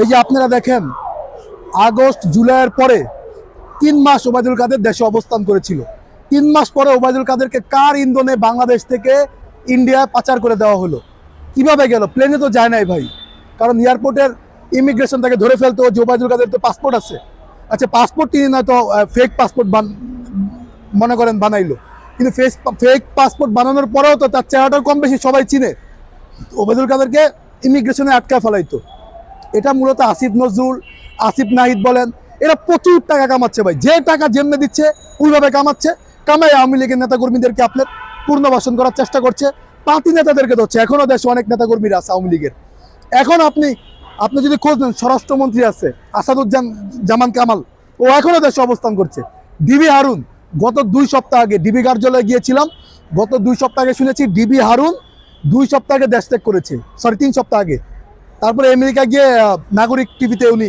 এই যে আপনারা দেখেন আগস্ট জুলাইয়ের পরে 3 মাস ওবায়দুল কাদের দেশে অবস্থান করেছিল। 3 মাস পরে ওবায়দুল কাদেরকে কার ইন্ধনে বাংলাদেশ থেকে ইন্ডিয়ায় পাচার করে দেওয়া হলো? কিভাবে গেল? প্লেনে তো যায় নাই ভাই, কারণ এয়ারপোর্টের ইমিগ্রেশন তাকে ধরে ফেলতো যে ওবায়দুল কাদের তো পাসপোর্ট আছে। আচ্ছা, পাসপোর্ট তিনি না তো ফেক পাসপোর্ট মনে করেন বানাইলো, কিন্তু ফেক পাসপোর্ট বানানোর পরেও তো তার চেহারাটা কম বেশি সবাই চিনে। ওবায়দুল কাদেরকে ইমিগ্রেশনে আটকা ফেলাইতো। এটা মূলত আসিফ নজরুল, আসিফ নাহিদ বলেন, এরা প্রচুর টাকা কামাচ্ছে ভাই। যে টাকা যেমনে দিচ্ছে ওইভাবে কামাচ্ছে। কামাই আওয়ামী লীগের নেতাকর্মীদেরকে আপনার পুনর্বাসন করার চেষ্টা করছে, পার্টি নেতাদেরকে ধরছে। এখনও দেশে অনেক নেতাকর্মীরা আছে আওয়ামী লীগের। এখন আপনি যদি খোঁজ নেন, স্বরাষ্ট্রমন্ত্রী আছে আসাদুজ্জামান কামাল, ও এখনও দেশে অবস্থান করছে। ডিবি হারুন, গত 2 সপ্তাহ আগে ডিবি কার্যালয়ে গিয়েছিলাম, গত 2 সপ্তাহ আগে শুনেছি ডিবি হারুন 2 সপ্তাহ আগে দেশ ত্যাগ করেছে, 3 সপ্তাহ আগে। তারপরে আমেরিকা গিয়ে নাগরিক টিভিতে উনি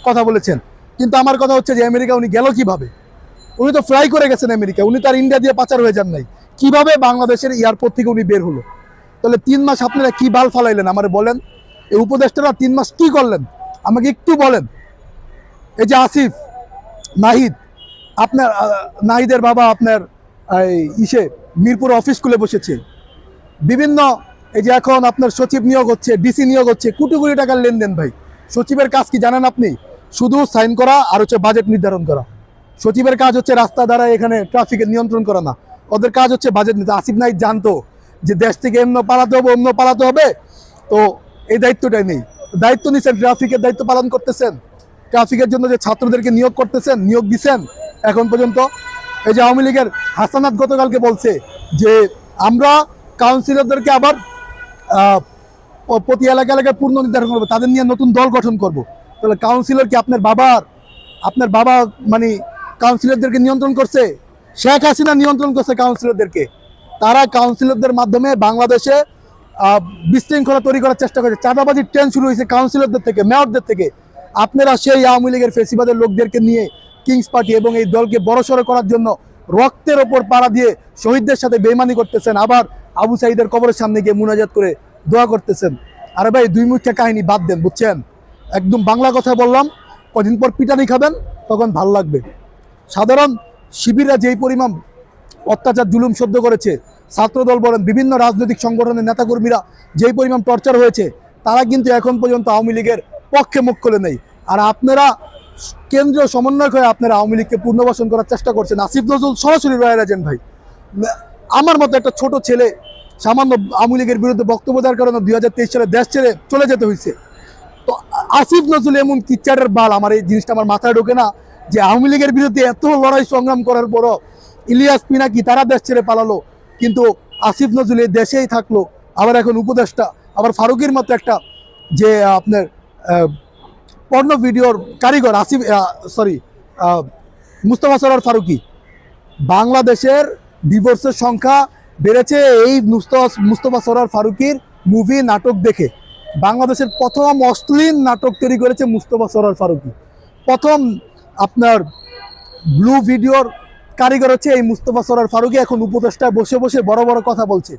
কথা বলেছেন। কিন্তু আমার কথা হচ্ছে যে আমেরিকা উনি গেল কিভাবে? উনি তো ফ্লাই করে গেছেন আমেরিকা, উনি তার ইন্ডিয়া দিয়ে পাচার হয়ে যান নাই। কিভাবে বাংলাদেশের এয়ারপোর্ট থেকে উনি বের হলো? তাহলে 3 মাস আপনারা কি বাল ফালাইলেন আমারে বলেন? এই উপদেষ্টারা 3 মাস কি করলেন আমাকে একটু বলেন। এই যে আসিফ নাহিদ, আপনার নাহিদের বাবা আপনার মিরপুর অফিস খুলে বসেছে। বিভিন্ন এই যে এখন আপনার সচিব নিয়োগ হচ্ছে, ডিসি নিয়োগ হচ্ছে, কোটি কোটি টাকার লেনদেন ভাই। সচিবের কাজ কি জানেন আপনি? শুধু সাইন করা আর হচ্ছে বাজেট নির্ধারণ করা। সচিবের কাজ হচ্ছে রাস্তা দ্বারা এখানে ট্রাফিকের নিয়ন্ত্রণ করা না, ওদের কাজ হচ্ছে বাজেট নিতে। আসিফ নাহিদ জানতো যে দেশ থেকে এমন পালাতে হবে, অন্য পালাতে হবে, তো এই দায়িত্বটাই নেই। দায়িত্ব নিচ্ছেন, ট্রাফিকের দায়িত্ব পালন করতেছেন। ট্রাফিকের জন্য যে ছাত্রদেরকে নিয়োগ করতেছেন, নিয়োগ দিচ্ছেন এখন পর্যন্ত। এই যে আওয়ামী লীগের হাসানাত গতকালকে বলছে যে আমরা কাউন্সিলরদেরকে আবার প্রতি এলাকায় পূর্ণ নির্ধারণ করবো, তাদের নিয়ে নতুন দল গঠন করব। তাহলে কাউন্সিলর কি আপনার বাবা মানে কাউন্সিলরদেরকে নিয়ন্ত্রণ করছে? শেখ হাসিনা নিয়ন্ত্রণ করছে কাউন্সিলরদেরকে। তারা কাউন্সিলরদের মাধ্যমে বাংলাদেশে বিশৃঙ্খলা তৈরি করার চেষ্টা করছে। চাঁদাবাজির ট্রেন শুরু হয়েছে কাউন্সিলরদের থেকে, মেয়রদের থেকে। আপনারা সেই আওয়ামী লীগের ফেসিবাদের লোকদেরকে নিয়ে কিংস পার্টি এবং এই দলকে বড়সড় করার জন্য রক্তের ওপর পাড়া দিয়ে শহীদদের সাথে বেইমানি করতেছেন, আবার আবু সাঈদের কবরের সামনে গিয়ে মুনাজাত করে দোয়া করতেছেন। আরে ভাই, 2 মুখে কাহিনী বাদ দেন, বুঝছেন? একদম বাংলা কথা বললাম, কদিন পর পিটানি খাবেন, তখন ভাল লাগবে। সাধারণ শিবিররা যেই পরিমাণ অত্যাচার জুলুম সহ্য করেছে, ছাত্রদল বলেন, বিভিন্ন রাজনৈতিক সংগঠনের নেতাকর্মীরা যেই পরিমাণ টর্চার হয়েছে, তারা কিন্তু এখন পর্যন্ত আওয়ামী লীগের পক্ষে মুখ খুলে নেই। আর আপনারা কেন্দ্রীয় সমন্বয়ক হয়ে আপনারা আওয়ামী লীগকে পুনর্বাসন করার চেষ্টা করছেন। আসিফ নজরুল সরাসরি রয়্যাল এজেন্ট ভাই। আমার মতো একটা ছোট ছেলে সামান্য আওয়ামী লীগের বিরুদ্ধে বক্তব্য দেওয়ার কারণে 2023 সালে দেশ ছেড়ে চলে যেতে হয়েছে। তো আসিফ নজরুল এমন কিচ্চারের বাল, আমার এই জিনিসটা আমার মাথায় ঢোকে না যে আওয়ামী লীগের বিরুদ্ধে এত লড়াই সংগ্রাম করার পরও ইলিয়াস পিনাকি তারা দেশ ছেড়ে পালালো, কিন্তু আসিফ নজরুল এই দেশেই থাকলো। আবার এখন উপদেষ্টা, আবার ফারুকের মতো একটা যে আপনার পর্ণ ভিডিওর কারিগর মুস্তফা সরোয়ার ফারুকী। বাংলাদেশের ডিভোর্সের সংখ্যা বেড়েছে এই মুস্তফা সরোয়ার ফারুকীর মুভি নাটক দেখে। বাংলাদেশের প্রথম অশ্লীল নাটক তৈরি করেছে মুস্তফা সরোয়ার ফারুকী। প্রথম আপনার ব্লু ভিডিওর কারিগর হচ্ছে এই মুস্তফা সরোয়ার ফারুকী। এখন উপদেষ্টায় বসে বসে বড় বড় কথা বলছে।